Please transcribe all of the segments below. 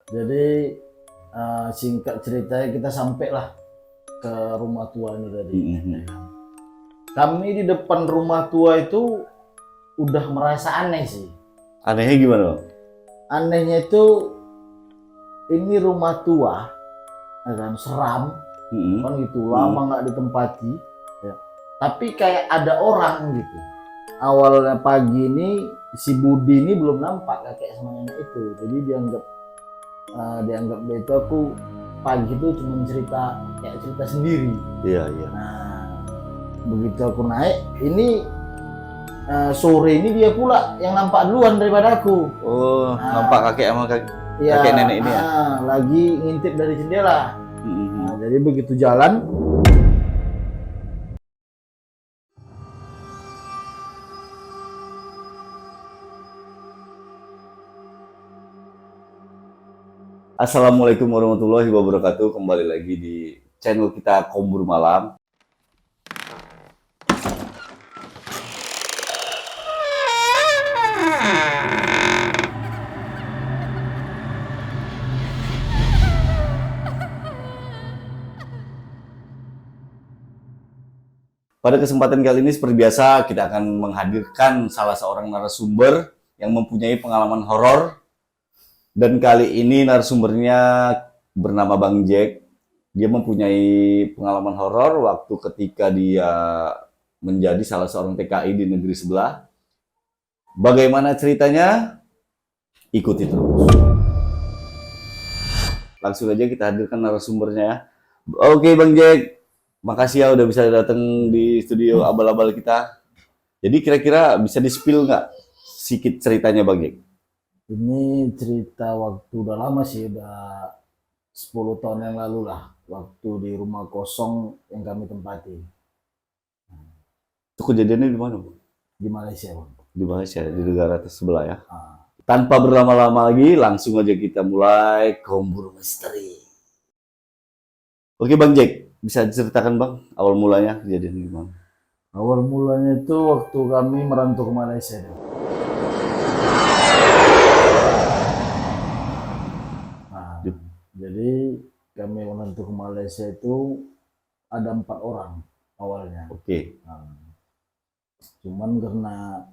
Jadi singkat ceritanya kita sampailah ke rumah tua ini tadi. Kami di depan rumah tua itu udah merasa aneh sih. Anehnya gimana, Bang? Anehnya itu ini rumah tua, ya kan, seram, kan gitu, lama nggak ditempati. Ya. Tapi kayak ada orang gitu. Awalnya pagi ini si Budi ini belum nampak kakek sama nenek itu, jadi dianggap dia itu aku pagi itu cuma kayak cerita sendiri. Iya, iya. Nah, begitu aku naik, ini sore ini dia pula yang nampak duluan daripada aku. Oh, nampak kakek sama kakek nenek ini ya? Lagi ngintip dari jendela. Nah, jadi begitu jalan, Assalamualaikum warahmatullahi wabarakatuh. Kembali lagi di channel kita Kombur Malam. Pada kesempatan kali ini seperti biasa kita akan menghadirkan salah seorang narasumber yang mempunyai pengalaman horor. Dan kali ini narasumbernya bernama Bang Jack. Dia mempunyai pengalaman horor waktu ketika dia menjadi salah seorang TKI di negeri sebelah. Bagaimana ceritanya? Ikuti terus. Langsung aja kita hadirkan narasumbernya. Oke Bang Jack, makasih ya udah bisa datang di studio abal-abal kita. Jadi kira-kira bisa di-spill nggak sedikit ceritanya Bang Jack? ini cerita waktu udah lama sih, udah 10 tahun yang lalu lah, waktu di rumah kosong yang kami tempati Itu kejadiannya di mana, Bang? di Malaysia, Bang. Di Malaysia, di negara sebelah ya. Ah, Tanpa berlama-lama lagi, langsung aja kita mulai Kombur Misteri. Oke Bang Jack, bisa diceritakan Bang awal mulanya kejadian gimana? awal mulanya itu waktu kami merantau ke Malaysia. Nah, jadi kami merantau ke Malaysia itu ada 4 orang awalnya. Oke. Nah, cuman karena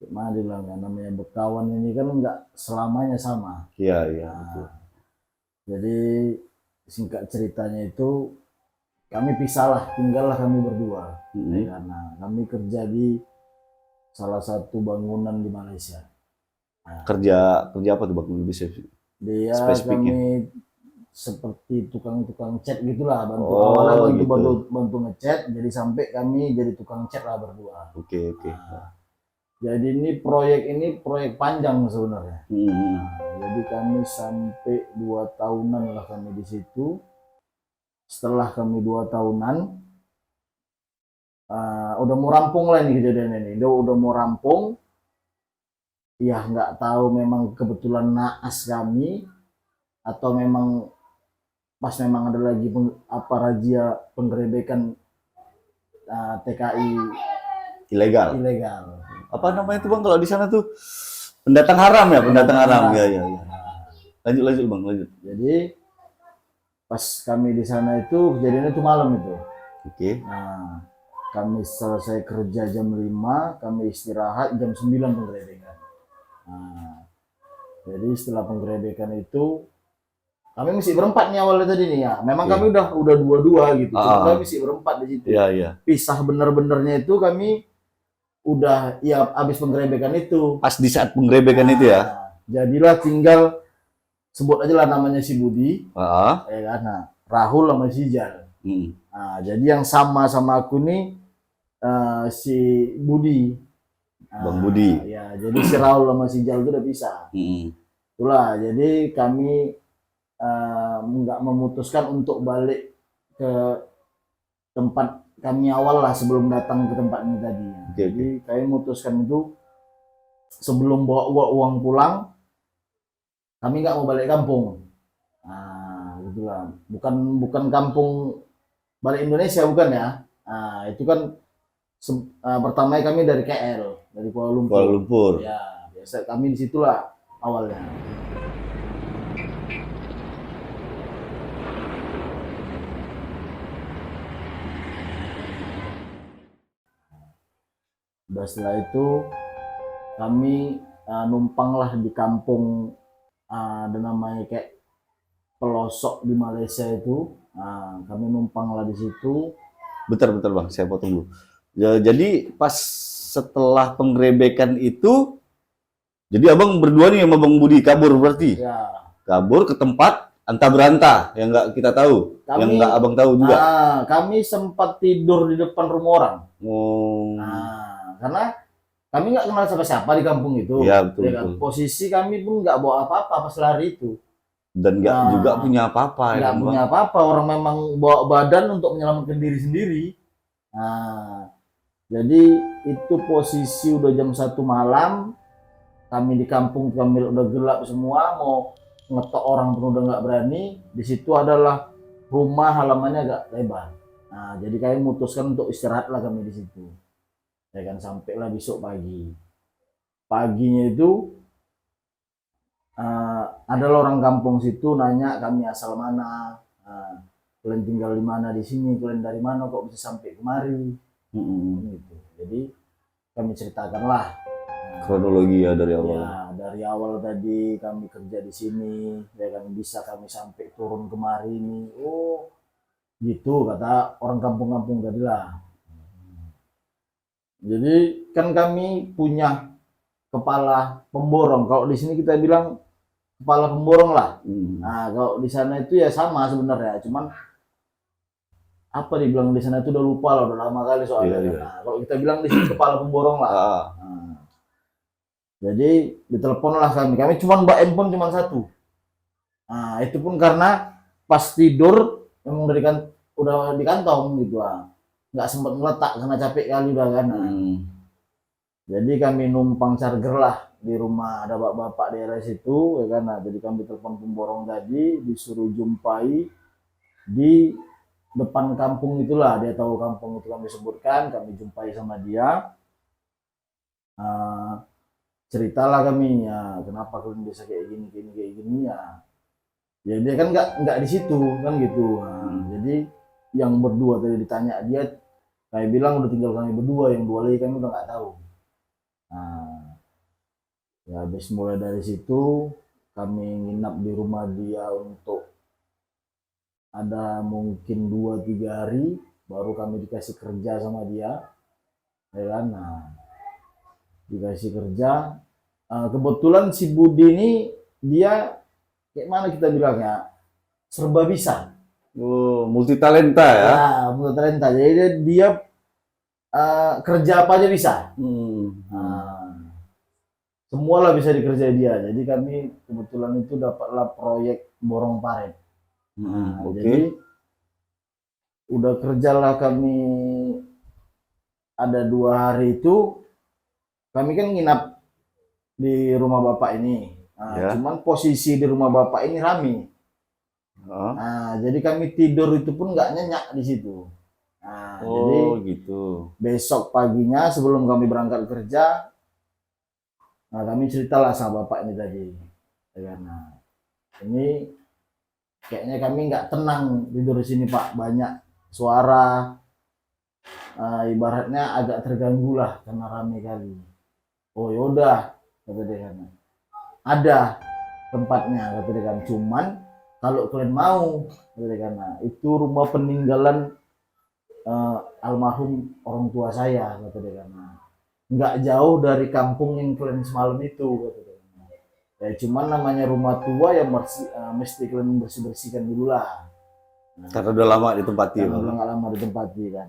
gimana bilangnya, namanya berkawan ini kan nggak selamanya sama. Iya, iya. Nah, jadi singkat ceritanya itu kami pisahlah, tinggallah kami berdua. Karena kami kerja di salah satu bangunan di Malaysia. Nah, Kerja apa tuh Bang? Bisa dia spesifiknya? kami seperti tukang-tukang cat gitulah, bantu Oh, awalnya gitu. bantu ngecat, jadi sampai kami jadi tukang cat lah berdua. Oke, oke. Nah, jadi ini proyek panjang sebenarnya. Jadi kami sampai 2 tahunan lah kami di situ. Setelah kami 2 tahunan, udah mau rampung lah ini kejadian ini. Udah mau rampung, ya nggak tahu memang kebetulan naas kami atau memang pas memang ada lagi razia penggerebekan TKI Ilegal. ilegal. Apa namanya tuh Bang kalau di sana tuh? Pendatang haram ya, pendatang haram. Iya, iya, iya. Lanjut Bang, lanjut. Jadi pas kami di sana itu kejadiannya itu malam itu. Oke. Nah, kami selesai kerja jam 5, kami istirahat jam 9 penggerebekan. Nah, jadi setelah penggerebekan itu kami mesti berempat nih awalnya tadi nih ya. Memang kami udah dua-dua gitu. Kami mesti berempat di situ. Iya, iya. Pisah bener-benernya itu kami udah ya habis penggerebekan itu. Pas di saat penggerebekan itu ya. Jadilah tinggal sebut aja lah namanya si Budi. Heeh. Ya kan? Nah, Rahul sama si Jal. Nah, jadi yang sama aku nih si Budi. Bang Budi. Ya, jadi si Rahul sama si Jal itu udah bisa. Itulah, jadi kami nggak memutuskan untuk balik ke tempat kami awal lah sebelum datang ke tempat ini tadi. Jadi kami memutuskan itu sebelum bawa uang pulang, kami nggak mau balik kampung. Nah, gitulah. Bukan kampung balik Indonesia, bukan ya. Nah, itu kan pertama kami dari KL, dari Kuala Lumpur. Kuala Lumpur. Ya, biasa kami disitulah awalnya. Udah setelah itu kami numpanglah di kampung, ada namanya kayak pelosok di Malaysia itu. Kami numpanglah di situ. Bentar Bang, saya potong dulu. Jadi pas setelah penggerebekan itu, jadi abang berdua nih sama Bang Budi kabur berarti? Ya, Kabur ke tempat antah berantah yang nggak kita tahu, yang nggak abang tahu juga. Kami sempat tidur di depan rumah orang. Oh. Karena kami nggak kenal siapa-siapa di kampung itu. Iya, betul, Ya kan? betul. Posisi kami pun nggak bawa apa-apa pas lari itu. Dan nggak juga punya apa-apa. Nggak ya, punya apa-apa. Orang memang bawa badan untuk menyelamatkan diri sendiri. Jadi itu posisi udah jam 1 malam. Kami di kampung, kami udah gelap semua, mau ngetok orang pun udah nggak berani. Di situ adalah rumah halamannya agak lebar. Jadi kami memutuskan untuk istirahatlah kami di situ. Ya kan, sampailah besok pagi. Paginya itu adalah orang kampung situ nanya kami asal mana, kalian tinggal di mana di sini, kalian dari mana kok bisa sampai kemari. Gitu. Jadi kami ceritakanlah kronologi ya dari awal. Ya, dari awal tadi kami kerja di sini, ya kan, bisa kami sampai turun kemari ini. Oh, gitu kata orang kampung-kampung tadi lah. Jadi kan kami punya kepala pemborong. Kalau di sini kita bilang kepala pemborong lah. Kalau di sana itu ya sama sebenarnya, cuman apa dibilang di sana itu udah lupa lah, udah lama kali soalnya. Kalau kita bilang di sini kepala pemborong lah. Jadi diteleponlah kami cuma bawa handphone cuma satu. Itu pun karena pas tidur memang udah di kantong gitu, nggak sempat meletak karena capek kali udah kan. Jadi kami numpang charger lah di rumah ada bapak-bapak daerah situ, ya kan. Jadi kami telepon pemborong tadi, disuruh jumpai di depan kampung itulah, dia tahu kampung itu kami sebutkan, kami jumpai sama dia. Ceritalah kami, ya kenapa kalian bisa kayak gini ya. Ya dia kan nggak di situ kan gitu. Jadi yang berdua tadi ditanya dia, kayak bilang udah tinggal kami berdua, yang dua lagi kami udah nggak tahu. Ya habis mulai dari situ kami nginap di rumah dia untuk ada mungkin 2-3 hari, baru kami dikasih kerja sama dia, ya kan. Dikasih kerja. Kebetulan si Budi ini dia kayak mana kita bilangnya, serba bisa. Multi talenta ya. Multi talenta. Jadi dia kerja apa aja bisa. Semualah bisa dikerjain dia. Jadi kami kebetulan itu dapatlah proyek borong paret. Jadi udah kerjalah kami ada 2 hari itu. Kami kan nginap di rumah bapak ini. Cuman posisi di rumah bapak ini rame. Jadi kami tidur itu pun nggak nyenyak di situ. Jadi gitu. Besok paginya sebelum kami berangkat kerja, kami ceritalah sama bapak ini tadi. Karena ini kayaknya kami nggak tenang tidur di sini Pak, banyak suara, ibaratnya agak terganggu lah karena rame kali. Oh yaudah, kata dia, kan ada tempatnya, kata dia kan, cuman kalau kalian mau, kata dia kan, itu rumah peninggalan almarhum orang tua saya, kata dia kan, nggak jauh dari kampung yang kalian semalam itu, kata dia. Ya cuman namanya rumah tua yang mesti kalian bersih-bersihkan dulu lah. Karena udah lama ditempati. Karena udah lama ditempati kan.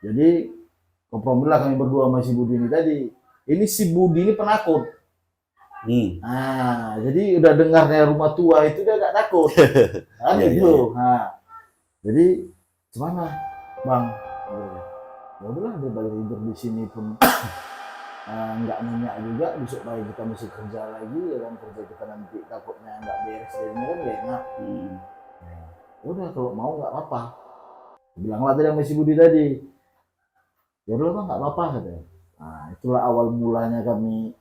Jadi kompromi lah kami berdua sama si Budi ini tadi. Ini si Budi ini penakut. Jadi udah dengarnya rumah tua itu dia agak takut. Kan gitu. Jadi gimana, Bang? Ya udahlah, dia balik tidur di sini pun nggak nyenyak juga, besok pagi kita mesti kerja lagi, ya kan, kerja kita nanti takutnya nggak beres jadinya kan gak enak. Udah kalau mau nggak apa-apa, bilanglah tadi sama si Budi tadi. Ya udah Bang, nggak apa-apa katanya. Itulah awal mulanya kami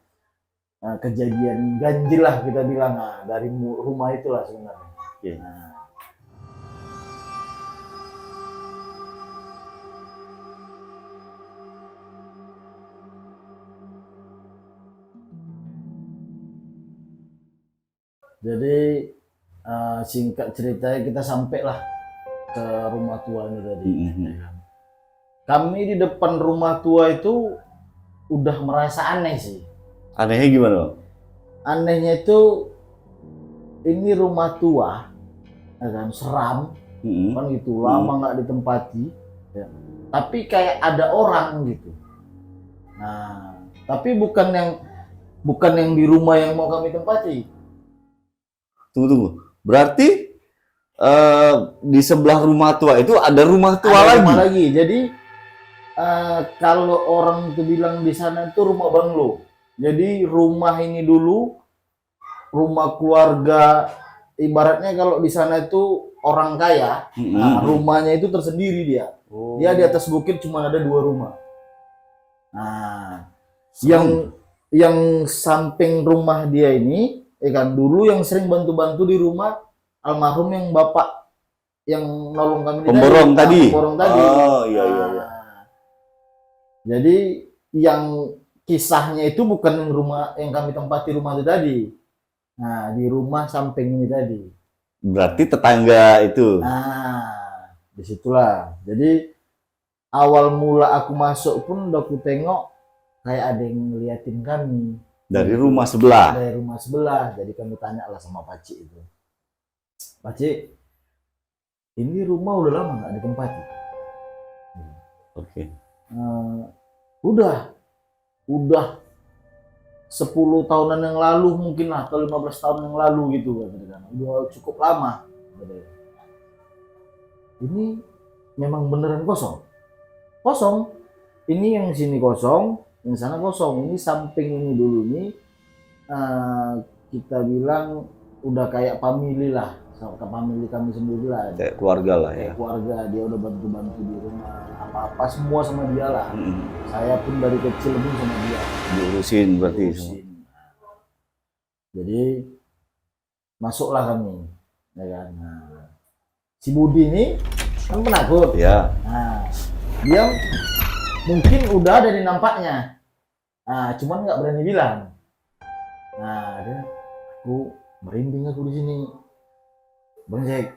kejadian ganjil lah kita bilang, dari rumah itulah sebenarnya. Jadi singkat ceritanya kita sampailah ke rumah tua ini tadi. Ya kan. Kami di depan rumah tua itu udah merasa aneh sih. Anehnya gimana, Bang? Anehnya itu ini rumah tua, ya kan, seram, kan gitu, lama nggak ditempati, ya. Tapi kayak ada orang gitu. Nah, tapi bukan yang di rumah yang mau kami tempati. Tunggu. Berarti di sebelah rumah tua itu ada rumah tua Ada lagi. rumah lagi. Jadi kalau orang itu bilang di sana itu rumah banglo. Jadi rumah ini dulu rumah keluarga, ibaratnya kalau di sana itu orang kaya, nah, rumahnya itu tersendiri dia. Dia di atas bukit cuma ada 2 rumah. Nah, yang samping rumah dia ini, kan dulu yang sering bantu-bantu di rumah almarhum yang bapak yang nolong kami Pemborong tadi. Pemborong tadi. Oh iya. Jadi yang kisahnya itu bukan rumah yang kami tempati rumah itu tadi. Nah, di rumah samping ini tadi. Berarti tetangga itu. Nah, disitulah. Jadi awal mula aku masuk pun udah aku tengok kayak ada yang ngeliatin kami. Dari rumah sebelah. Dari rumah sebelah. Jadi kami tanya lah sama Pakcik itu. Pakcik, ini rumah udah lama nggak ditempati? Oke. Udah 10 tahunan yang lalu mungkin lah, atau 15 tahun yang lalu gitu kan. Udah cukup lama. Ini memang beneran kosong. Kosong. Ini yang sini kosong, yang sana kosong. Ini samping ini dulu nih kita bilang udah kayak family lah, ke family kami sendiri lah. Kayak keluarga lah ya. Kayak keluarga, dia udah bantu-bantu di rumah, apa-apa semua sama dia lah. Saya pun dari kecil pun sama dia. Diurusin berarti. Jadi masuklah kami, ya kan. Nah, si Budi ini kan penakut. Ya. Nah, dia mungkin udah ada di nampaknya. Nah, cuman nggak berani bilang. Nah, aku merinding aku di sini. Bang Jack,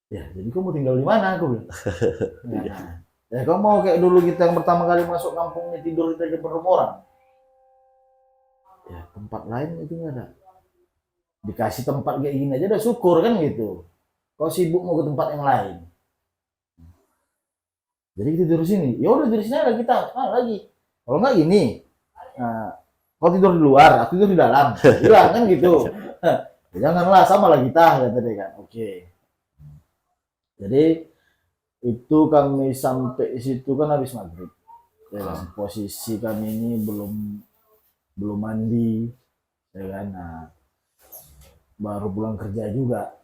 ya jadi kau mau tinggal di mana aku bilang. Nah, ya kau mau kayak dulu kita yang pertama kali masuk kampungnya tidur kita di rumah orang. Ya tempat lain itu nggak ada. Dikasih tempat kayak gini aja udah syukur kan gitu. Kau sibuk mau ke tempat yang lain. Jadi kita tidur di sini. Ya udah tidur di sini ada kita. Lagi. Kalau nggak gini, kau tidur di luar, aku tidur di dalam. Bilang kan gitu. Janganlah, sama lah kita, kata dia kan. Oke. Jadi itu kami sampai situ kan habis maghrib. Ya kan? Posisi kami ini belum mandi, ya kan. Nah, baru pulang kerja juga,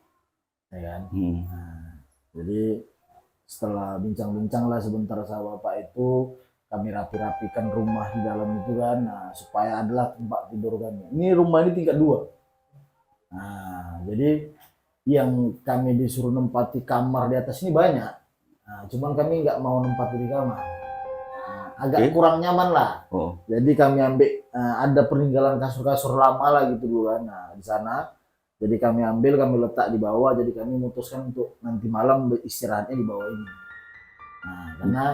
ya kan. Nah, jadi setelah bincang-bincang lah sebentar sama bapak itu, kami rapi-rapikan rumah di dalam itu kan, nah, supaya adalah tempat tidur kami. Ini rumah ini tingkat 2. Nah, jadi yang kami disuruh nempati kamar di atas ini banyak. Nah, cuman kami nggak mau nempati di kamar. Nah, agak kurang nyaman lah. Jadi kami ambil ada peninggalan kasur-kasur lama lah gitu dulu kan. Nah, di sana. Jadi kami ambil, kami letak di bawah. Jadi kami memutuskan untuk nanti malam istirahatnya di bawah ini. Nah, karena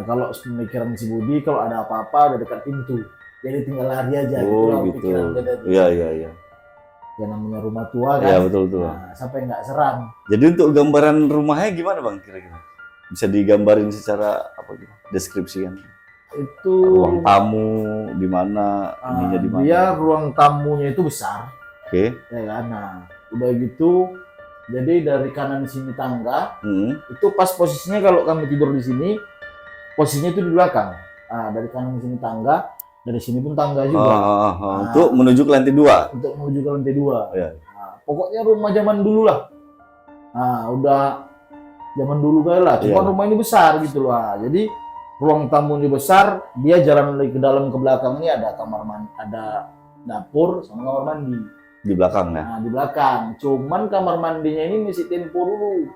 kalau pemikiran si Budi, kalau ada apa-apa udah dekat pintu. Jadi tinggal lari aja gitu. Iya. Ya namanya rumah tua kan. Iya, betul. Nah, sampai nggak seram. Jadi untuk gambaran rumahnya gimana Bang kira-kira? Bisa digambarin secara apa gitu? Deskripsikan. Itu ruang tamu di mana, ininya di mana? Dia ruang tamunya itu besar. Oke. Ya kan. Nah, udah gitu jadi dari kanan sini tangga. Itu pas posisinya kalau kami tidur di sini, posisinya itu di belakang. Nah, dari kanan sini tangga, dari sini pun tangga juga. Untuk menuju ke lantai 2. Untuk menuju ke lantai 2. Ya. Nah, pokoknya rumah zaman dulu lah. Nah, udah zaman dulu kali lah. Cuma rumah ini besar gitu loh. Nah, jadi ruang tamu ini besar, dia jalan lagi ke dalam ke belakang ini ada kamar mandi, ada dapur sama kamar mandi. Di belakang ya? Nah, di belakang. Cuman kamar mandinya ini mesti tempo dulu.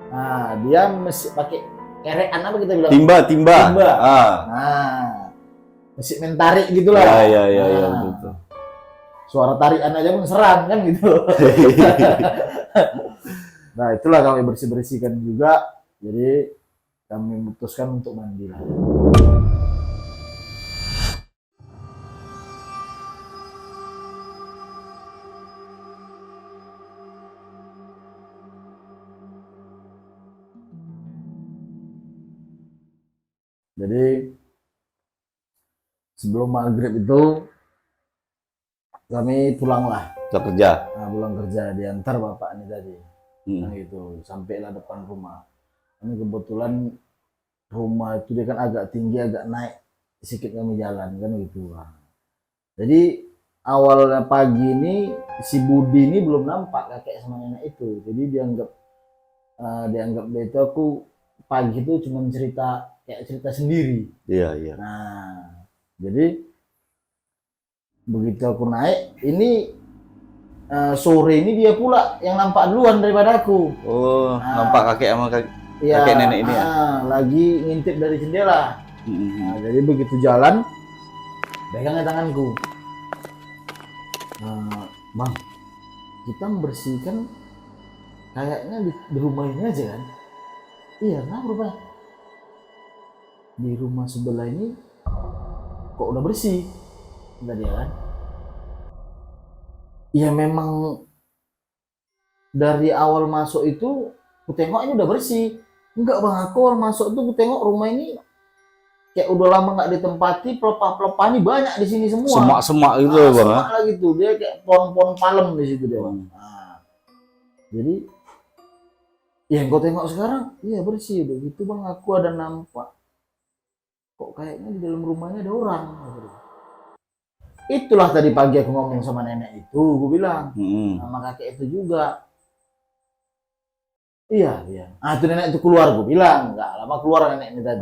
Nah, dia mesti pakai kerean apa kita bilang? Timba. Nah, mesti mentarik gitulah. Iya, betul. suara tarian aja pun seram kan gitu. Nah itulah kami bersih-bersihkan juga, jadi kami memutuskan untuk mandi lah. Jadi sebelum maghrib itu kami pulanglah. Kita kerja. Nah, pulang kerja diantar bapak ini tadi. Nah Hmm. gitu, sampailah depan rumah. Ini kebetulan rumah itu dia kan agak tinggi, agak naik sedikit kami jalan kan gitu. Nah, jadi awalnya pagi ini si Budi ini belum nampak kakek sama nenek itu. Jadi dianggap dia itu aku pagi itu cuma cerita kayak cerita sendiri. Iya, iya. Nah, jadi begitu aku naik, ini sore ini dia pula yang nampak duluan daripada aku. Oh, Nah. nampak kakek sama Ya, kakek nenek ini ya? lagi ngintip dari jendela. Nah, jadi begitu jalan, pegangnya tanganku. Bang, kita membersihkan kayaknya di rumah ini aja kan? Iya, kenapa rupanya? Di rumah sebelah ini kok udah bersih? Kata dia kan? Ya memang dari awal masuk itu ku tengok ini udah bersih. Enggak bang, aku awal masuk tuh ku tengok rumah ini kayak udah lama nggak ditempati, pelepah-pelepah ini banyak di sini semua. Semak-semak gitu ya bang? Semak lah gitu, dia kayak pohon-pohon palem di situ dia bang. Nah, jadi yang kau tengok sekarang, iya bersih begitu bang. Aku ada nampak, kok kayaknya di dalam rumahnya ada orang. Itulah tadi pagi aku ngomong sama nenek itu, gue bilang sama kakek itu juga. Iya, iya. Ah itu nenek itu keluar, gue bilang nggak lama keluar nenek ini tadi.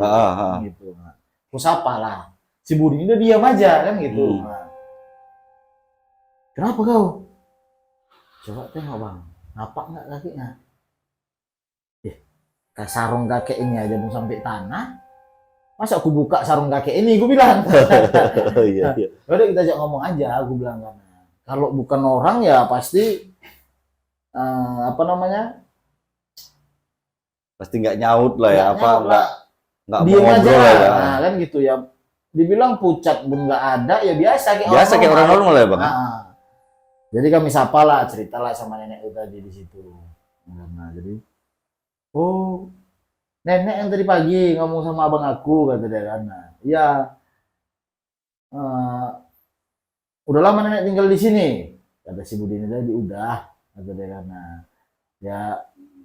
Gitu. Nah, aku sapa lah. Si Budi ini udah diam aja kan gitu. Nah, kenapa kau? Coba tengok bang, nampak nggak kakinya? Sarung kakek ini aja mau sampai tanah. Masa aku buka sarung kakek ini, gue bilang. Iya, iya. Udah kita ajak ngomong aja, gue bilang kan. Kalau bukan orang ya pasti apa namanya? Pasti nggak nyaut lah ya, apa nggak mau diem aja ngobrol lah ya. Nah, kan gitu ya. Dibilang pucat pun nggak ada, ya biasa kayak orang normal ya bang. Nah, jadi kami sapa lah, ceritalah sama nenek itu tadi di situ. Nah, jadi oh nenek yang tadi pagi ngomong sama abang aku kata dia kan. Nah, iya. Udah lama nenek tinggal di sini. Kata si Budi ini tadi udah kata dia kan. Nah, ya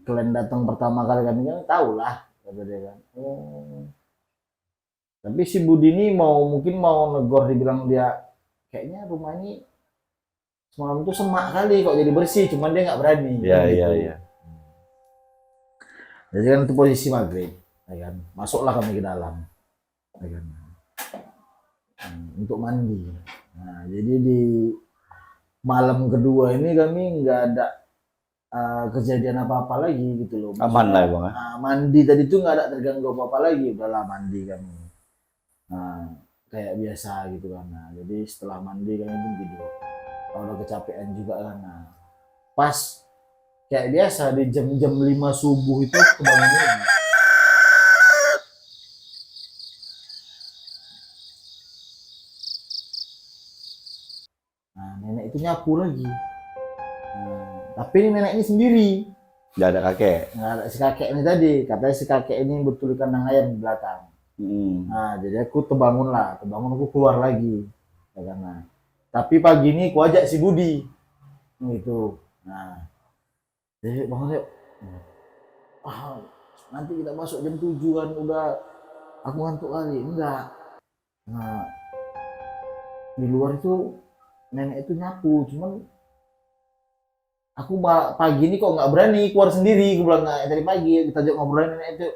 kalian datang pertama kali kami kan tahu lah kata dia kan. Tapi si Budi ini mungkin mau negor, dibilang dia kayaknya rumah ini semalam itu semak kali kok jadi bersih, cuman dia nggak berani. Iya, gitu. iya, iya. Jadi kan itu posisi maghrib, ya kan. Masuklah kami ke dalam, ya kan. Untuk mandi. Nah, jadi di malam kedua ini kami nggak ada kejadian apa-apa lagi gitu loh. Maksudnya, Aman lah ya bang. Mandi tadi tuh nggak ada terganggu apa-apa lagi, udahlah mandi kami. Nah, kayak biasa gitu kan. Nah, jadi setelah mandi kami pun tidur. Kalau udah kecapean juga kan. Nah, pas kayak biasa di jam-jam 5 subuh itu kebangun lagi. Nah, nenek itu nyapu lagi. Tapi ini nenek ini sendiri. Nggak ada kakek. Nggak ada si kakek ini tadi. Katanya si kakek ini betul kandang ayam di belakang. Nah, jadi aku terbangun aku keluar lagi. Ya, karena. Tapi pagi ini aku ajak si Budi. Gitu. Nah, jadi bangun yuk. Nanti kita masuk jam 7-an udah aku ngantuk kali. Enggak. Nah, di luar itu nenek itu nyapu, cuman aku pagi ini kok nggak berani keluar sendiri. Aku bilang dari pagi kita ajak ngobrolin nenek itu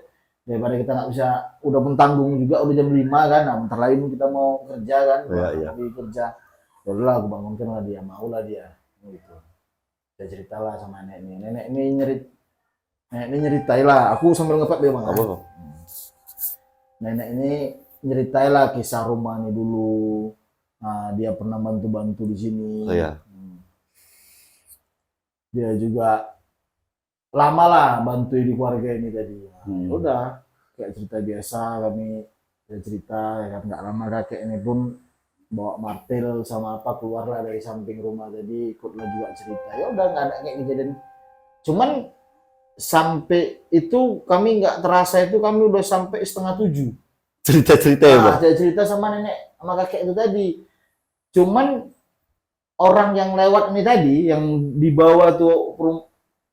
daripada kita nggak bisa, udah pun tanggung juga udah jam 5 kan. Nah, bentar lagi kita mau kerja kan, kerja. Udah aku bangunkan lah dia, mau lah dia gitu. Saya ceritalah sama nenek ini nyeritailah, aku sambil ngepet dia bang. Nenek ini nyeritailah kisah rumah ini dulu, Nah, dia pernah bantu-bantu di sini. Oh ya. Dia juga lama lah bantu di keluarga ini tadi. Ya udah, kayak cerita biasa kami cerita, ya kan nggak lama kakek ini pun bawa martil sama apa keluarlah dari samping rumah tadi, ikutlah juga cerita. Ya udah nggak ada kayak kejadian. Cuman sampai itu kami nggak terasa itu kami udah sampai 6:30. Cerita-cerita ya, Bang? Cerita sama nenek sama kakek itu tadi. Cuman orang yang lewat ini tadi, yang dibawa tuh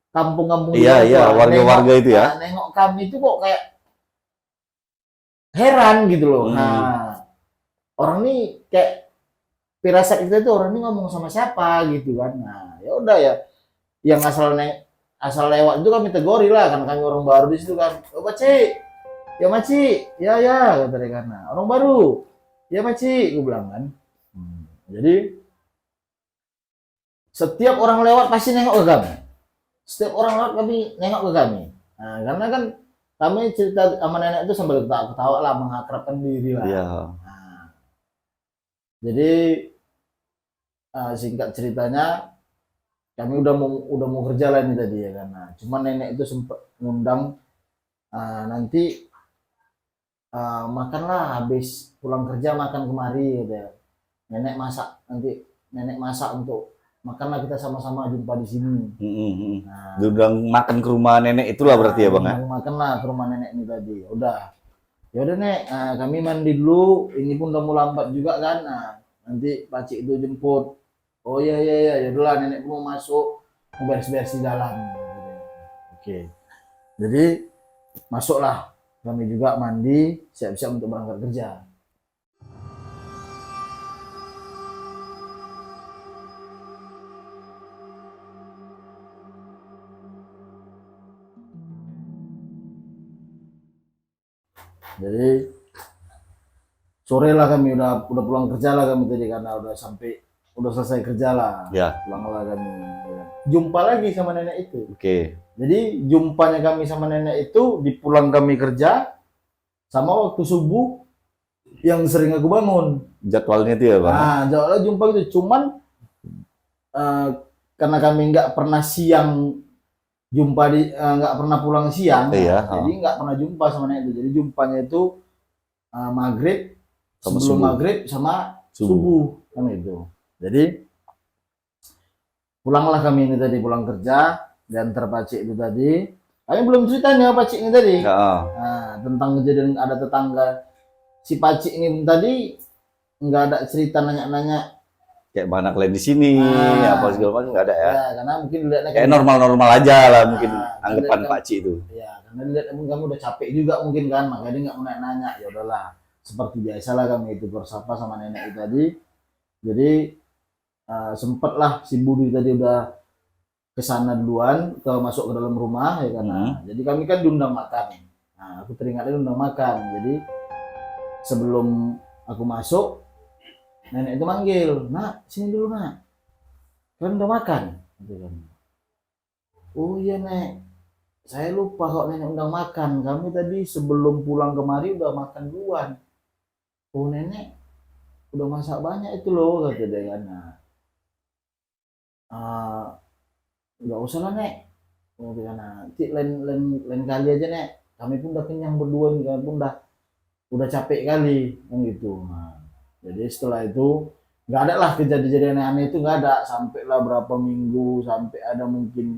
kampung-kampung Iya, iya, warga-warga itu ya. Nengok kami itu kok kayak heran gitu loh. Nah, orang ini kayak firasat kita itu orang ini ngomong sama siapa gitu kan. Nah, ya udah ya. Yang asal lewat itu kami tegori lah, kan kami orang baru di situ kan. Oh, Paci. Ya, Maci. Ya, kata dia kan. Nah, orang baru. Ya, Maci, gue bilang kan. Jadi setiap orang lewat pasti nengok ke kami. Setiap orang lewat kami nengok ke kami. Nah, karena kan kami cerita sama nenek itu sambil ketawa lah, mengakrabkan diri lah. Iya. Nah, jadi singkat ceritanya kami udah mau kerja lah ini tadi ya kan. Nah, cuman nenek itu sempat ngundang nanti makanlah habis pulang kerja makan kemari gitu ya. Nenek masak untuk makanlah kita sama-sama jumpa di sini. Nah, udah makan ke rumah nenek itulah berarti ya, Bang ya? Makanlah ke rumah nenek ini tadi. Udah. Ya udah, Nek, kami mandi dulu. Ini pun udah mau lambat juga kan. Nah, nanti Pakcik itu jemput. Oh iya, ya udahlah, nenek mau masuk, mau beres-beres di dalam. Oke. Jadi masuklah. Kami juga mandi, siap-siap untuk berangkat kerja. Jadi sore lah kami udah pulang kerja lah kami tadi karena udah selesai kerja lah. Ya. Pulanglah kami. Jumpa lagi sama nenek itu. Oke. Jadi jumpanya kami sama nenek itu di pulang kami kerja sama waktu subuh yang sering aku bangun. Jadwalnya itu ya, Bang? Nah, jadwalnya jumpa gitu. Cuman karena kami nggak pernah siang jumpa nggak pernah pulang siang, jadi nggak pernah jumpa sama nenek itu. Jadi jumpanya itu maghrib, sebelum maghrib sama subuh kan itu. Jadi pulanglah kami ini tadi pulang kerja dan terpacik itu tadi. Kami belum ceritanya Pacik ini tadi. Nah, tentang kejadian ada tetangga si Pacik ini tadi nggak ada cerita nanya-nanya kayak mana kalian di sini, apa segala macam nggak ada ya? Ya, karena mungkin dilihatnya kayak normal-normal aja lah mungkin anggapan Pakcik itu. Ya, karena dilihat kamu udah capek juga mungkin kan, makanya dia nggak mau nanya. Ya udahlah, seperti biasa lah kami itu bersapa sama nenek itu tadi. Jadi sempatlah si Budi tadi udah kesana duluan, masuk ke dalam rumah ya karena. Jadi kami kan diundang makan. Nah, aku teringatnya diundang makan. Jadi sebelum aku masuk, nenek itu manggil, "Nak, sini dulu, Nak. Kalian udah makan?" "Oh iya, Nek. Saya lupa kok nenek undang makan. Kami tadi sebelum pulang kemari udah makan duluan." "Oh, nenek udah masak banyak itu loh," kata dia kan. "Nggak usah lah, Nek. Nanti lain kali aja, Nek. Kami pun udah kenyang berdua nih, kami pun udah capek kali." Kan gitu. Jadi setelah itu nggak ada lah kejadian aneh itu, nggak ada. Sampailah berapa minggu, sampai ada mungkin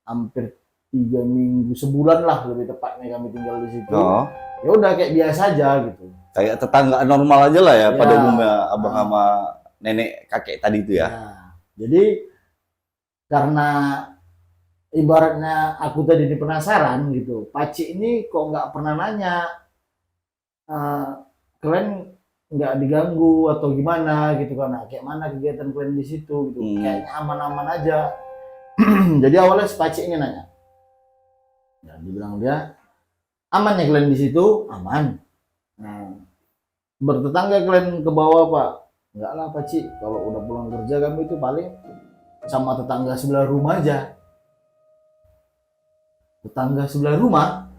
hampir 3 minggu, sebulan lah lebih tepatnya kami tinggal di situ. Ya udah kayak biasa aja gitu. Kayak tetangga normal aja lah ya, pada umumnya abang sama nenek kakek tadi itu ya. Jadi karena ibaratnya aku tadi penasaran gitu, Pakcik ini kok nggak pernah nanya kalian nggak diganggu atau gimana gitu kan, kayak mana kegiatan kalian di situ gitu, kayaknya aman-aman aja. Jadi awalnya si Pakcik ini nanya, ya, dibilang dia aman ya kalian di situ, aman. Bertetangga kalian ke bawah Pak? Enggak lah Pakcik, kalau udah pulang kerja kami itu paling sama tetangga sebelah rumah aja. Tetangga sebelah rumah,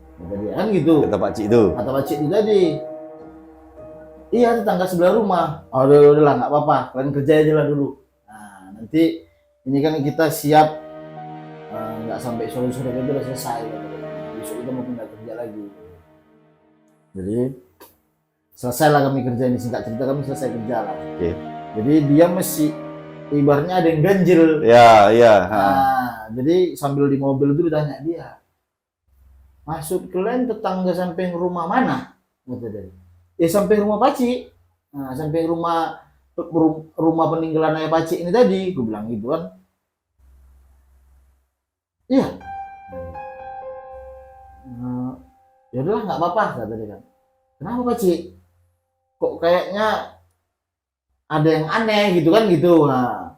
kan gitu. Kata Pakcik itu. Kata Pakcik itu tadi. Iya, tetangga sebelah rumah. Oh, udah lah, nggak apa-apa. Kalian kerja aja lah dulu. Nah, nanti ini kan kita siap nggak sampai sore-sore itu udah selesai. Besok kita mau pindah kerja lagi. Jadi selesai lah kami kerja ini, singkat cerita kami selesai kerja lah. Oke. Jadi dia masih ibaratnya ada yang ganjil. Ya, ya. Nah, jadi sambil di mobil itu ditanya dia, maksud kalian tetangga samping rumah mana? Kata dia. Ya sampai rumah Paci. Nah, sampai rumah peninggalan ayah Paci ini tadi, gue bilang gitu kan. Iya. Ya udahlah nggak apa-apa kata dia kan. Kenapa Paci? Kok kayaknya ada yang aneh gitu kan gitu. Nah,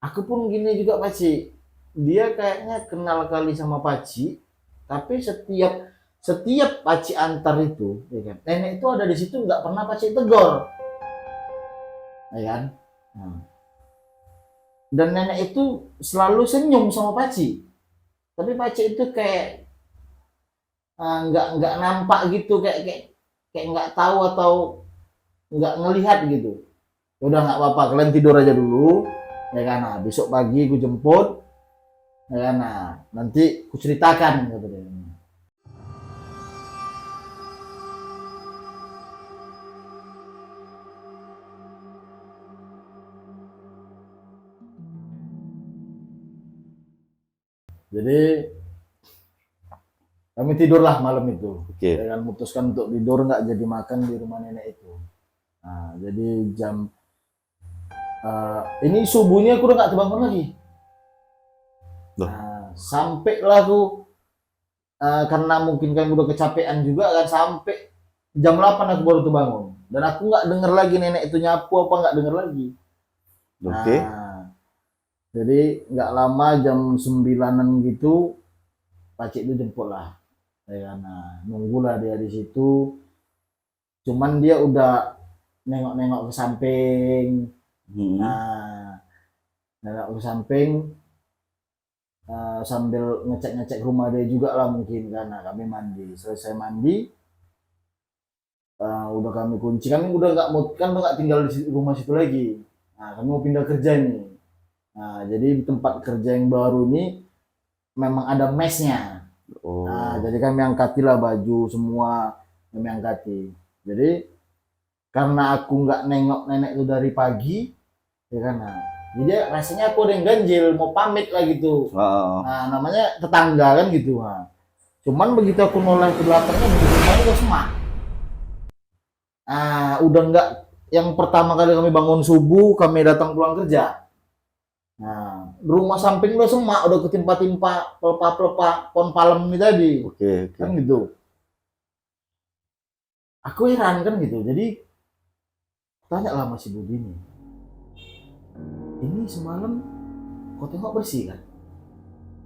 aku pun gini juga Paci. Dia kayaknya kenal kali sama Paci, tapi setiap Paci antar itu, ya kan, nenek itu ada di situ nggak pernah Paci tegur, ya kan. Nah, dan nenek itu selalu senyum sama Paci, tapi Paci itu kayak nggak nampak gitu, kayak nggak tahu atau nggak ngelihat gitu. Udah nggak apa-apa, kalian tidur aja dulu, ya kan. Nah, besok pagi gue jemput, ya kan. Nah, nanti ku ceritakan gitu deh. Jadi kami tidurlah malam itu. Oke. Ya kan, memutuskan untuk tidur nggak jadi makan di rumah nenek itu. Nah, jadi jam ini subuhnya aku udah nggak terbangun lagi. Nah, sampailah aku karena mungkin kan udah kecapean juga kan, sampai jam 8 aku baru terbangun. Dan aku nggak denger lagi nenek itu nyapu apa, nggak denger lagi. Oke. Nah, jadi nggak lama jam 9-an gitu, Pacik itu jemput lah. Ya, nah, nunggulah dia di situ. Cuman dia udah nengok-nengok ke samping. Nah, nengok ke samping sambil ngecek-ngecek rumah dia juga lah mungkin, karena kami mandi. Selesai mandi, udah kami kunci. Kami udah nggak tinggal di rumah situ lagi. Nah, kami mau pindah kerja nih. Nah, jadi di tempat kerja yang baru ini memang ada mesnya. Nah, jadi kami angkatilah baju semua, kami angkati. Jadi karena aku nggak nengok nenek itu dari pagi, ya kan. Nah, jadi rasanya aku ada yang ganjil, mau pamit lah gitu. Nah, namanya tetangga kan gitu. Nah, cuman begitu aku noleh ke belakangnya, rumahnya udah semak. Nah, udah nggak yang pertama kali kami bangun subuh, kami datang pulang kerja. Nah, rumah samping udah semak, udah ketimpa-timpa pelepah-pelepah pohon palem ini tadi. Oke. Kan gitu. Aku heran kan gitu. Jadi tanya lah masih Budi nih, ini semalam kau tengok bersih kan?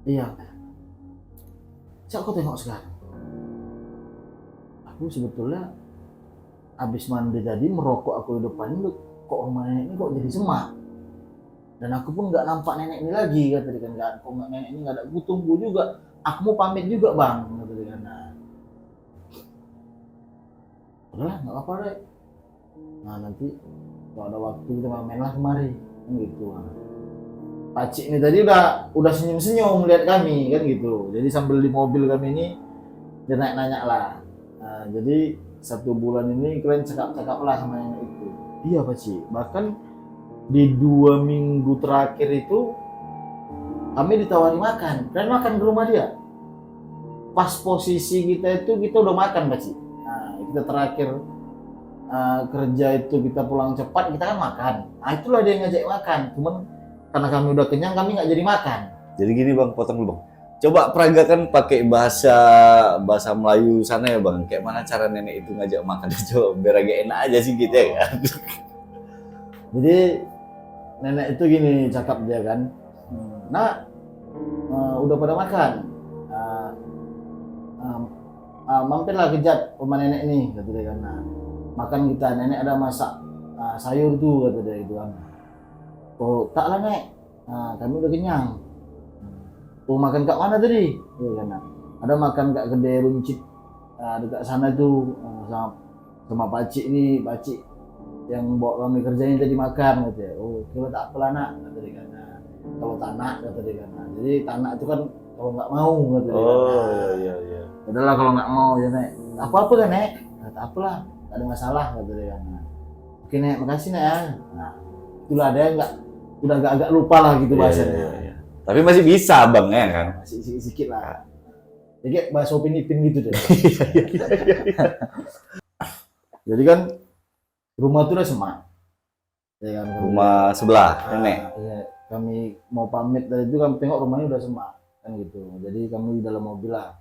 Iya. Cak, kau tengok sekarang. Aku sebetulnya habis mandi tadi, merokok aku di depan itu, kok rumah nenek ini kok jadi semak. Dan aku pun nggak nampak nenek ini lagi, kata dia kan. Kok nggak, nenek ini nggak ada, aku tunggu juga. Aku mau pamit juga bang, kata dia kan. Nah, udahlah nggak apa-apa deh. Nah, nanti kalau ada waktu kita main lah kemari, kan gitu. Nah, Pacik ini tadi udah senyum-senyum melihat kami kan gitu. Jadi sambil di mobil kami ini dia nanya lah. Nah, jadi 1 bulan ini kalian cakap-cakap lah sama nenek itu. Iya Pacik, bahkan di 2 minggu terakhir itu kami ditawari makan. Kalian makan ke rumah dia. Pas posisi kita itu kita udah makan Pacik. Nah, kita terakhir kerja itu kita pulang cepat, kita kan makan. Nah, itulah dia yang ngajak makan. Cuman karena kami udah kenyang, kami nggak jadi makan. Jadi gini bang, potong dulu bang. Coba peragakan pakai bahasa Melayu sana ya bang. Kayak mana cara nenek itu ngajak makan? Coba biar agak enak aja sih gitu ya kan. Jadi nenek itu gini cakap dia kan, nah udah pada makan, mampirlah kejap rumah nenek nih, kata dia kan. Nah, makan kita, nenek ada masak sayur tuh, kata dia gitu kan. Oh tak lah nek, nah, kami udah kenyang. Oh makan kat mana tadi? Ya, kan? Nah, ada makan kat kedai runcit dekat sana tuh, sama Pacik nih. Pacik yang bawa kami kerja ini tadi makan gitu ya. Oh, kita tak apalah nak, kata dia kan. Nah, kalau tanah kata dia kan. Nah, jadi tanah itu kan kalau nggak mau kata dia kan. Oh, Nah, iya. udahlah kalau nggak mau ya nek. Apa kan nek? Nah, tak apalah, tak ada masalah kata dia kan. Nah, oke nek, makasih nek ya. Nah, itulah dia nggak, udah agak lupa lah gitu bahasanya. Iya. Tapi masih bisa bang ya kan? Masih sedikit lah. Jadi bahasa Upin Ipin gitu deh. Jadi kan rumah itu udah semak. Ya kan, Rumah sebelah nenek. Iya, kami mau pamit dari itu kami tengok rumahnya udah semak kan gitu. Jadi kami di dalam mobil lah.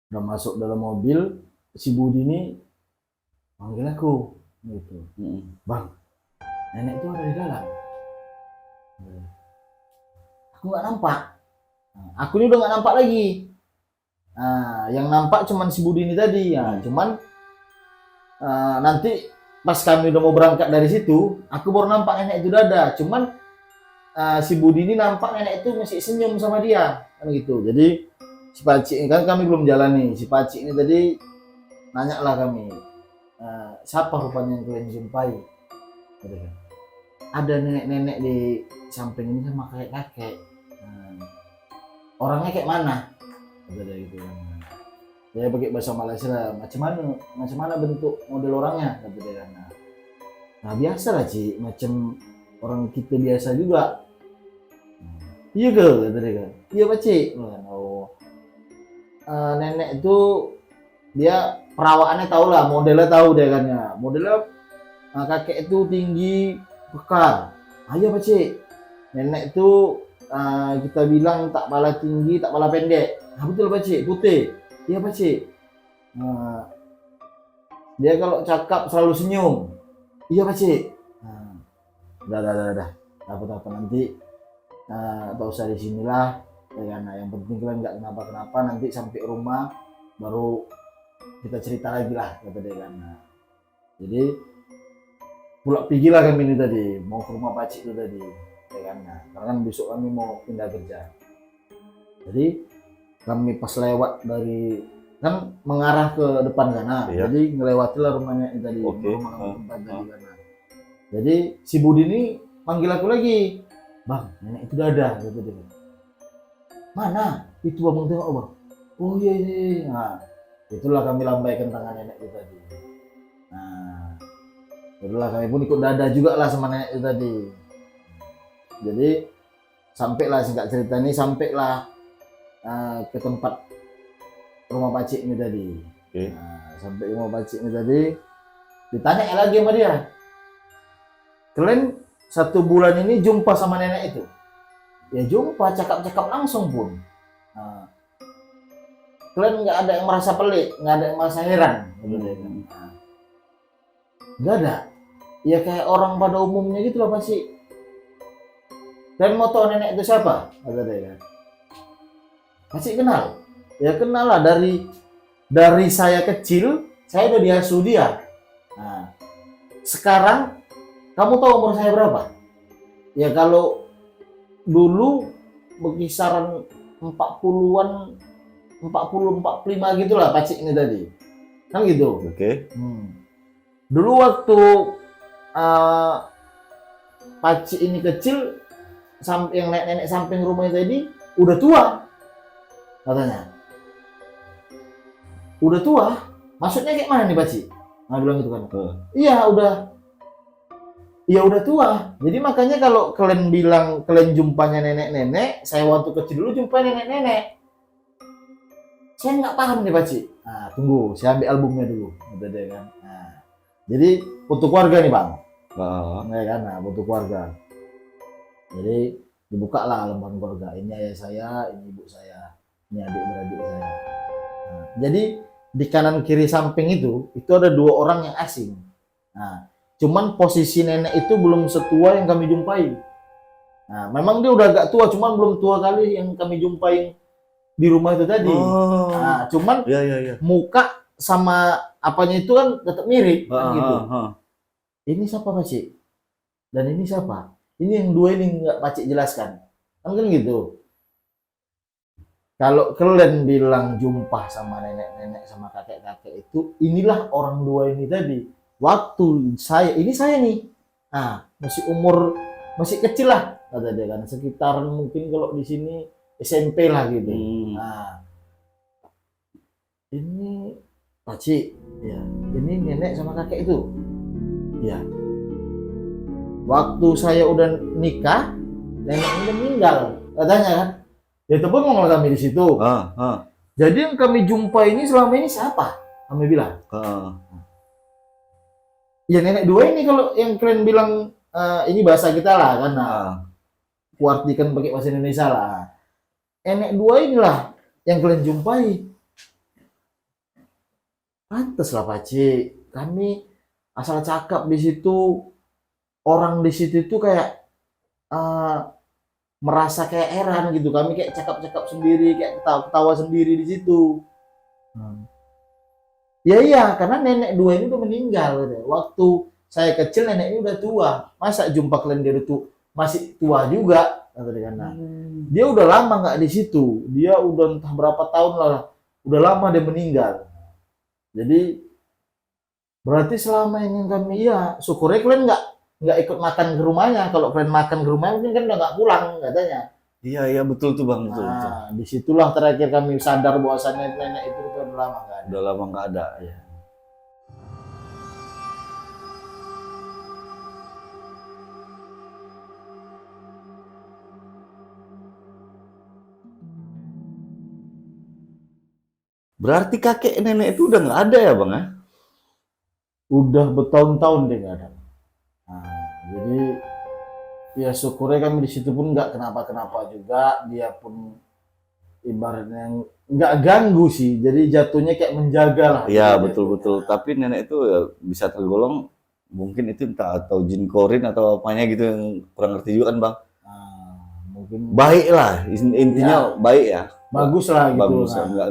Udah masuk dalam mobil, si Budi ini panggil aku gitu. Bang, nenek itu ada di dalam. Aku nggak nampak. Aku ini udah nggak nampak lagi. Nah, yang nampak cuman si Budi ini tadi ya. Cuman nanti pas kami udah mau berangkat dari situ, aku baru nampak nenek itu udah ada. Cuman si Budi ini nampak nenek itu masih senyum sama dia kan gitu. Jadi si Pacik ini kan kami belum jalan nih. Si Pacik ini tadi nanya lah kami, siapa rupanya yang kalian jumpai? Gitu kan. Ada nenek-nenek di samping ini sama kakek-kakek. Orangnya kayak mana? Gitu kan. Dia pakai bahasa Malaysia, macam mana bentuk model orangnya kata dia kan. Nah biasa lah Ci, macam orang kita biasa juga. Iya ke kata dia kan. Iya Pak Ci. Oh, nenek itu dia perawakannya tahu lah, modelnya tahu dia kan ya. Modelnya kakek itu tinggi kekar. Iya Pak Ci. Nenek itu kita bilang tak pala tinggi, tak pala pendek. Nah, betul Pak Ci, putih. Iya Pak Cik. Dia kalau cakap selalu senyum. Iya Pak Cik. Udah. Apa nanti tak usah di sinilah. Ya kan, yang penting kalian nggak kenapa-kenapa. Nanti sampai rumah baru kita cerita lagi lah kata dia kan. Jadi pulang pergilah kami ini tadi mau ke rumah Pak Cik itu tadi. Ya kan. Karena kan besok kami mau pindah kerja. Jadi kami pas lewat dari kan mengarah ke depan sana, jadi ngelewatilah rumahnya ini tadi, rumah tempat tadi sana. Jadi si Budi ini panggil aku lagi, bang, nenek itu udah ada, gitu dia. Mana? Itu abang tengok bang. Oh iya. Nah, itulah kami lambaikan tangan nenek itu tadi. Nah, itulah kami pun ikut dada juga lah sama nenek itu tadi. Jadi sampailah singkat cerita ini sampailah ke tempat rumah Pacik ini tadi. Sampai rumah Pacik ini tadi ditanya lagi sama dia, kalian 1 bulan ini jumpa sama nenek itu? Ya jumpa, cakap-cakap langsung pun. Kalian nggak ada yang merasa pelik, nggak ada yang merasa heran, nggak ada. Ya kayak orang pada umumnya gitu loh Pacik. Dan mau tahu nenek itu siapa? Kata dia kan. Masih kenal? Ya kenal lah, dari saya kecil, saya udah diasuh dia. Nah, sekarang kamu tahu umur saya berapa? Ya kalau dulu berkisaran 40-an, 40-45 gitulah Pacik ini tadi. Kan gitu. Oke. Dulu waktu Pacik ini kecil, yang nenek samping rumahnya tadi udah tua. Katanya udah tua, maksudnya kayak mana nih Pak Ci? Nah bilang gitu kan. Iya udah tua. Jadi makanya kalau kalian bilang kalian jumpanya nenek-nenek, saya waktu kecil dulu jumpa nenek-nenek. Saya nggak paham nih Pak Ci. Nah tunggu, saya ambil albumnya dulu, kata dia kan. Nah, jadi foto keluarga nih bang. Ya kan, nah foto keluarga. Jadi dibuka lah lembaran keluarga. Ini ayah saya, ini ibu saya. Ini adik-beradik saya. Nah, jadi di kanan kiri samping itu ada 2 orang yang asing. Nah, cuman posisi nenek itu belum setua yang kami jumpai. Nah, memang dia udah agak tua, cuman belum tua kali yang kami jumpai di rumah itu tadi. Nah, cuman muka sama apanya itu kan tetap mirip kan gitu. Ini siapa Pak Cik? Dan ini siapa? Ini yang 2 ini nggak Pak Cik jelaskan. Kan gitu. Kalau kalian bilang jumpa sama nenek-nenek sama kakek-kakek itu, inilah orang 2 ini tadi. waktu saya nih, nah masih kecil lah kata dia kan, sekitaran mungkin kalau di sini SMP lah gitu. Nah, ini pakcik, ya, ini nenek sama kakek itu, ya. Waktu saya udah nikah, neneknya udah meninggal, katanya kan. Ya itu pun ngomong kami di situ. Jadi yang kami jumpa ini selama ini siapa? Kami bilang. Ya nenek dua ini kalau yang kalian bilang ini bahasa kita lah kan. Kuartikan pakai bahasa Indonesia lah. Nenek dua inilah yang kalian jumpai. Pantes lah Pakcik. Kami asal cakap di situ, orang di situ itu kayak merasa kayak heran gitu. Kami kayak cakap-cakap sendiri, kayak ketawa-ketawa sendiri di situ. Ya iya, karena nenek dua ini udah meninggal. Waktu saya kecil neneknya udah tua. Masa jumpa kalian dia itu masih tua juga? Dia udah lama nggak di situ. Dia udah entah berapa tahun lah. Udah lama dia meninggal. Jadi berarti selama ini kami syukurnya kalian nggak ikut makan ke rumahnya. Kalau kalian makan ke rumahnya mungkin kan udah nggak pulang katanya. Iya betul tuh Bang, betul. Disitulah terakhir kami sadar bahwasannya nenek itu udah lama nggak ada. Udah lama nggak ada. Ya. Berarti kakek nenek itu udah nggak ada ya Bang ya? Udah bertahun-tahun dia nggak ada. Jadi ya syukurnya kami di situ pun nggak kenapa-kenapa juga. Dia pun ibaratnya nggak ganggu sih. Jadi jatuhnya kayak menjaga lah. Iya betul-betul. Tapi nenek itu ya bisa tergolong mungkin itu entah atau jin korin atau apanya gitu yang kurang ngerti juga kan Bang. Mungkin baik lah intinya baik ya. Bagus lah gitu. Bagus, nggak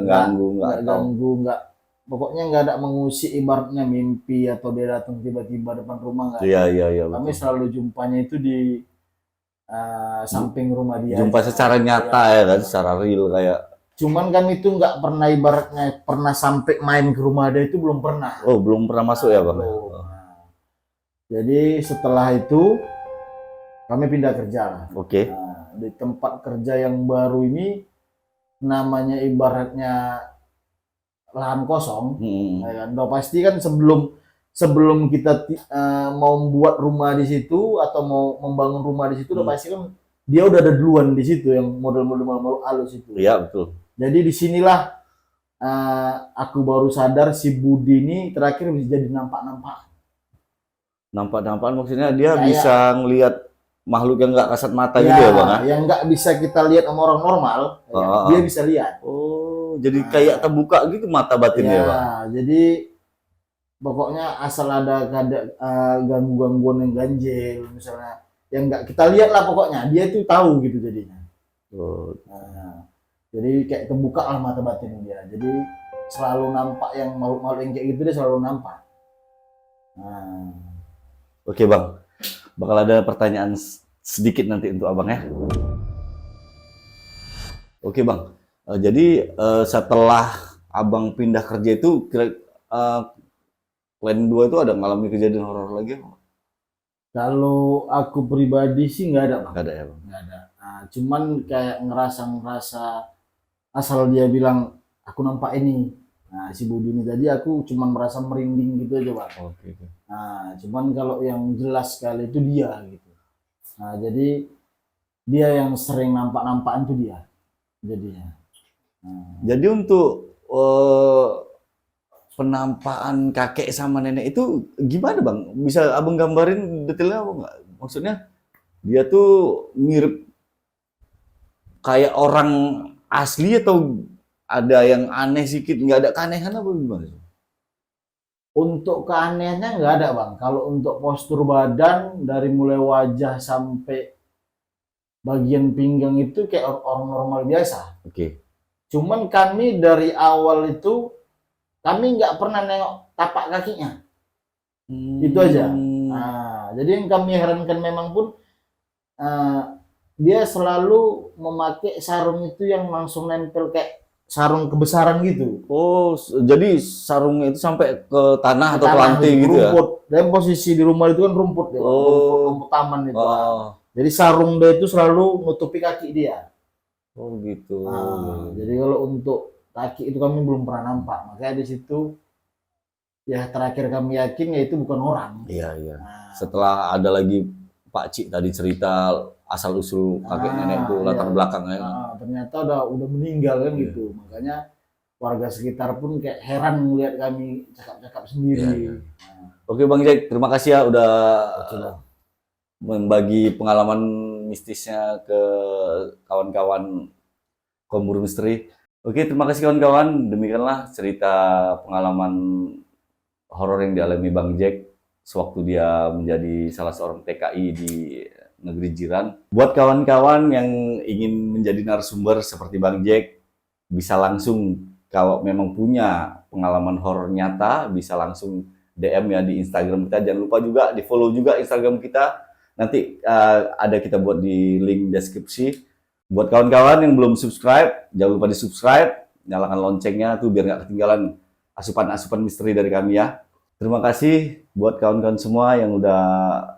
ganggu, nggak pokoknya nggak ada mengusik ibaratnya mimpi atau dia datang tiba-tiba depan rumah nggak. Iya. Kami selalu jumpanya itu di samping rumah dia. Jumpa secara nyata ya kan, secara real kayak. Cuman kami itu nggak pernah ibaratnya pernah sampai main ke rumah dia itu belum pernah. Oh belum pernah masuk ya Bang. Jadi setelah itu kami pindah kerja lah. Oke. Di tempat kerja yang baru ini namanya ibaratnya lahan kosong, ya kan? Udah pasti kan sebelum kita mau membuat rumah di situ atau mau membangun rumah di situ, udah pasti kan dia udah ada duluan di situ yang model-model halus itu. Iya betul. Jadi disinilah aku baru sadar si Budi ini terakhir bisa jadi nampak-nampak. Nampak-nampak maksudnya dia bisa ngelihat makhluk yang nggak kasat mata gitu ya Bang? Yang nggak bisa kita lihat sama orang normal, dia bisa lihat. Oh, jadi kayak terbuka gitu mata batinnya Bang? Jadi pokoknya asal ada gangguan yang ganjil misalnya, yang nggak kita lihat lah pokoknya, dia tuh tahu gitu jadinya. Jadi kayak terbuka lah mata batin dia. Jadi selalu nampak yang makhluk-makhluk yang kayak gitu dia selalu nampak. Oke Bang. Bakal ada pertanyaan sedikit nanti untuk Abang ya. Oke Bang, jadi setelah Abang pindah kerja itu, kalian dua itu ada mengalami kejadian horor lagi? Kalau aku pribadi sih nggak ada Bang. Nggak ada ya Bang? Nggak ada. Cuman kayak ngerasa asal dia bilang aku nampak ini. Si Budi ini tadi aku cuman merasa merinding gitu aja Bang. Oke. Cuman kalau yang jelas sekali itu dia gitu. Jadi dia yang sering nampak-nampakan itu dia jadinya. Jadi untuk penampakan kakek sama nenek itu gimana Bang? Bisa Abang gambarin detailnya apa nggak? Maksudnya dia tuh mirip kayak orang asli atau ada yang aneh sedikit? Nggak ada keanehan apa gimana? Untuk keanehannya nggak ada Bang. Kalau untuk postur badan dari mulai wajah sampai bagian pinggang itu kayak orang normal biasa. Oke. Cuman kami dari awal itu kami nggak pernah nengok tapak kakinya. Itu aja. Jadi yang kami herankan memang pun dia selalu memakai sarung itu yang langsung nempel kayak sarung kebesaran gitu. Oh, jadi sarungnya itu sampai ke tanah atau ke Tanah, lantai gitu ya? rumput. Dan posisi di rumah itu kan rumput ya, Pak. Rumput, Oh, rumput taman itu. oh, Jadi sarung dia itu selalu nutupi kaki dia. oh gitu. Jadi kalau untuk kaki itu kami belum pernah nampak. Makanya di situ ya terakhir kami yakin ya itu bukan orang. Iya, iya. Nah, Setelah ada lagi Pak Cik tadi cerita asal usul kakek nenek itu latar iya. belakangnya. Ternyata udah meninggal kan Iya. gitu. Makanya warga sekitar pun kayak heran melihat kami cakap-cakap sendiri. Iya, iya. Oke Bang Jack, terima kasih ya udah Itulah. membagi pengalaman mistisnya ke kawan-kawan Kombur Misteri. Oke, terima kasih kawan-kawan. Demikianlah cerita pengalaman horor yang dialami Bang Jack sewaktu dia menjadi salah seorang TKI di negeri jiran. Buat kawan-kawan yang ingin menjadi narasumber seperti Bang Jack, bisa langsung kalau memang punya pengalaman horor nyata, bisa langsung DM ya di Instagram kita. Jangan lupa juga di follow juga Instagram kita. Nanti ada kita buat di link deskripsi. Buat kawan-kawan yang belum subscribe, jangan lupa di subscribe, nyalakan loncengnya tuh biar nggak ketinggalan asupan-asupan misteri dari kami ya. Terima kasih buat kawan-kawan semua yang udah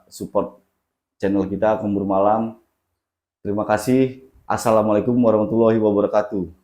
support channel kita Kombur Malam. Terima kasih. Assalamualaikum warahmatullahi wabarakatuh.